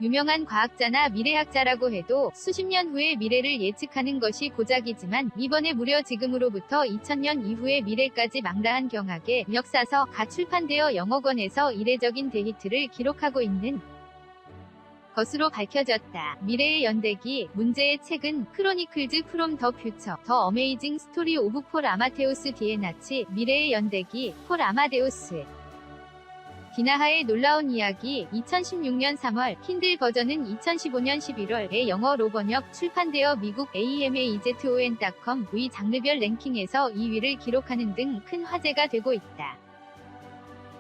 유명한 과학자나 미래학자라고 해도 수십 년 후의 미래를 예측하는 것이 고작이지만 이번에 무려 지금으로부터 2000년 이후의 미래까지 망라한 경학의 역사서가 출판되어 영어권에서 이례적인 대히트를 기록하고 있는 것으로 밝혀졌다. 미래의 연대기, 문제의 책은 크로니클즈 프롬 더 퓨처, 더 어메이징 스토리 오브 폴 아마테우스 디에나치, 미래의 연대기, 폴 아마데우스. 디나하의 놀라운 이야기, 2016년 3월, 킨들 버전은 2015년 11월에 영어로 번역, 출판되어 미국 AMAZON.com 의 장르별 랭킹에서 2위를 기록하는 등 큰 화제가 되고 있다.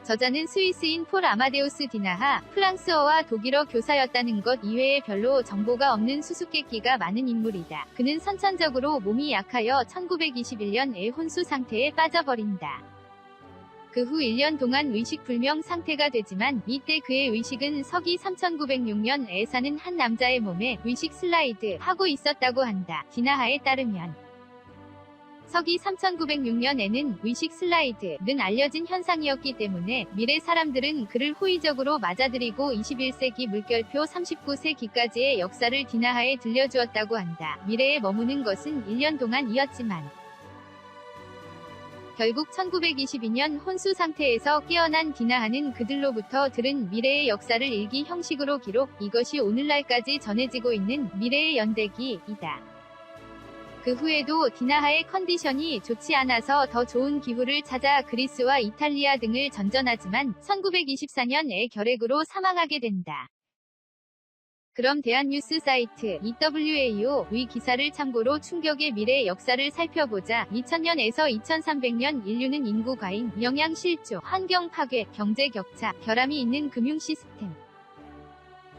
저자는 스위스인 폴 아마데우스 디나하, 프랑스어와 독일어 교사였다는 것 이외에 별로 정보가 없는 수수께끼가 많은 인물이다. 그는 선천적으로 몸이 약하여 1921년에 혼수 상태에 빠져버린다. 그 후 1년 동안 의식불명 상태가 되지만 이때 그의 의식은 서기 3906년에 사는 한 남자의 몸에 의식 슬라이드 하고 있었다고 한다. 디나하에 따르면 서기 3906년에는 의식 슬라이드는 알려진 현상이었기 때문에 미래 사람들은 그를 호의적으로 맞아들이고 21세기 물결표 39세기까지의 역사를 디나하에 들려주었다고 한다. 미래에 머무는 것은 1년 동안이었지만 결국 1922년 혼수 상태에서 깨어난 디나하는 그들로부터 들은 미래의 역사를 일기 형식으로 기록, 이것이 오늘날까지 전해지고 있는 미래의 연대기이다. 그 후에도 디나하의 컨디션이 좋지 않아서 더 좋은 기후를 찾아 그리스와 이탈리아 등을 전전하지만 1924년에 결핵으로 사망하게 된다. 그럼 대한뉴스 사이트 EWAO의 기사를 참고로 충격의 미래 역사를 살펴보자. 2000년에서 2300년 인류는 인구 과잉, 영양 실조, 환경 파괴, 경제 격차, 결함이 있는 금융 시스템,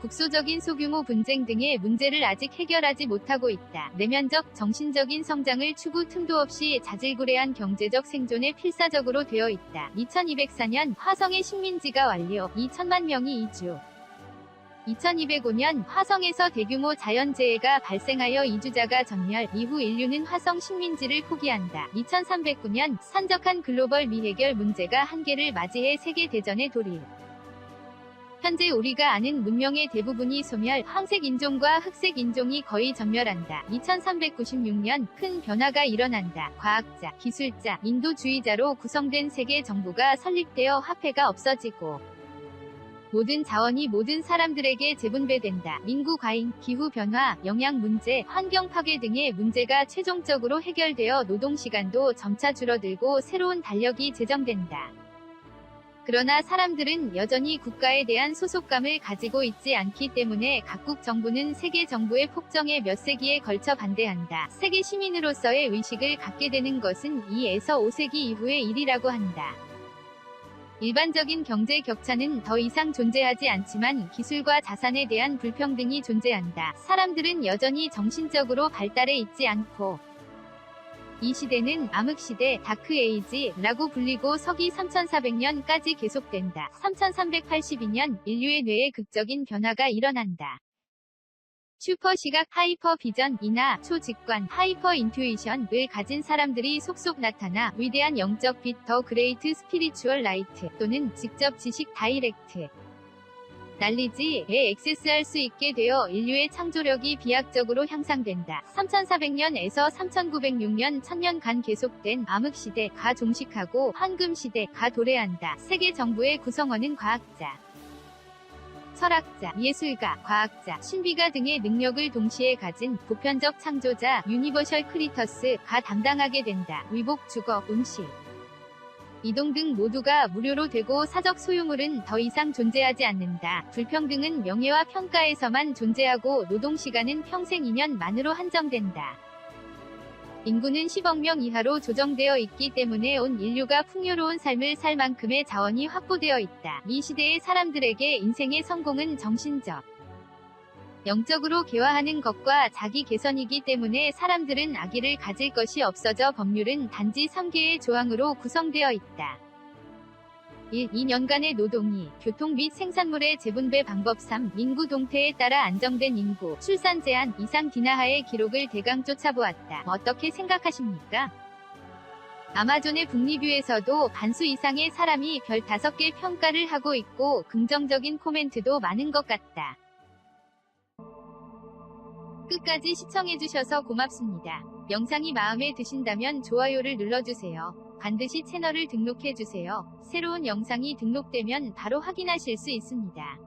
국소적인 소규모 분쟁 등의 문제를 아직 해결하지 못하고 있다. 내면적, 정신적인 성장을 추구 틈도 없이 자질구레한 경제적 생존에 필사적으로 되어 있다. 2204년 화성의 식민지가 완료, 2천만 명이 이주. 2205년 화성에서 대규모 자연재해가 발생하여 이주자가 전멸, 이후 인류는 화성 식민지를 포기한다. 2309년 산적한 글로벌 미해결 문제가 한계를 맞이해 세계대전에 돌입. 현재 우리가 아는 문명의 대부분이 소멸, 황색 인종과 흑색 인종이 거의 전멸한다. 2396년 큰 변화가 일어난다. 과학자, 기술자, 인도주의자로 구성된 세계 정부가 설립되어 화폐가 없어지고 모든 자원이 모든 사람들에게 재분배된다. 인구 과잉, 기후 변화, 영양 문제, 환경 파괴 등의 문제가 최종적으로 해결되어 노동 시간도 점차 줄어들고 새로운 달력이 제정된다. 그러나 사람들은 여전히 국가에 대한 소속감을 가지고 있지 않기 때문에 각국 정부는 세계 정부의 폭정에 몇 세기에 걸쳐 반대한다. 세계 시민으로서의 의식을 갖게 되는 것은 2에서 5세기 이후의 일이라고 한다. 일반적인 경제 격차는 더 이상 존재하지 않지만 기술과 자산에 대한 불평등이 존재한다. 사람들은 여전히 정신적으로 발달해 있지 않고 이 시대는 암흑시대, 다크에이지라고 불리고 서기 3400년까지 계속된다. 3382년 인류의 뇌에 극적인 변화가 일어난다. 슈퍼시각, 하이퍼 비전이나 초직관, 하이퍼 인투이션을 가진 사람들이 속속 나타나 위대한 영적 빛, 더 그레이트 스피리추얼 라이트 또는 직접 지식 다이렉트 날리지에 액세스할 수 있게 되어 인류의 창조력이 비약적으로 향상된다. 3400년에서 3906년 1000년간 계속된 암흑시대가 종식하고 황금시대가 도래한다. 세계 정부의 구성원은 과학자, 철학자, 예술가, 과학자, 신비가 등의 능력을 동시에 가진 보편적 창조자, 유니버셜 크리터스가 담당하게 된다. 위복, 주거, 음식, 이동 등 모두가 무료로 되고 사적 소유물은 더 이상 존재하지 않는다. 불평등은 명예와 평가에서만 존재하고 노동시간은 평생 2년만으로 한정된다. 인구는 10억 명 이하로 조정되어 있기 때문에 온 인류가 풍요로운 삶을 살 만큼의 자원이 확보되어 있다. 이 시대의 사람들에게 인생의 성공은 정신적, 영적으로 개화하는 것과 자기 개선이기 때문에 사람들은 악의를 가질 것이 없어져 법률은 단지 3개의 조항으로 구성되어 있다. 1. 2년간의 노동이, 교통 및 생산물의 재분배 방법 3. 인구 동태에 따라 안정된 인구, 출산 제한, 이상 디나하의 기록을 대강 쫓아보았다. 어떻게 생각하십니까? 아마존의 북리뷰에서도 반수 이상의 사람이 별 5개 평가를 하고 있고 긍정적인 코멘트도 많은 것 같다. 끝까지 시청해주셔서 고맙습니다. 영상이 마음에 드신다면 좋아요를 눌러주세요. 반드시 채널을 등록해주세요. 새로운 영상이 등록되면 바로 확인하실 수 있습니다.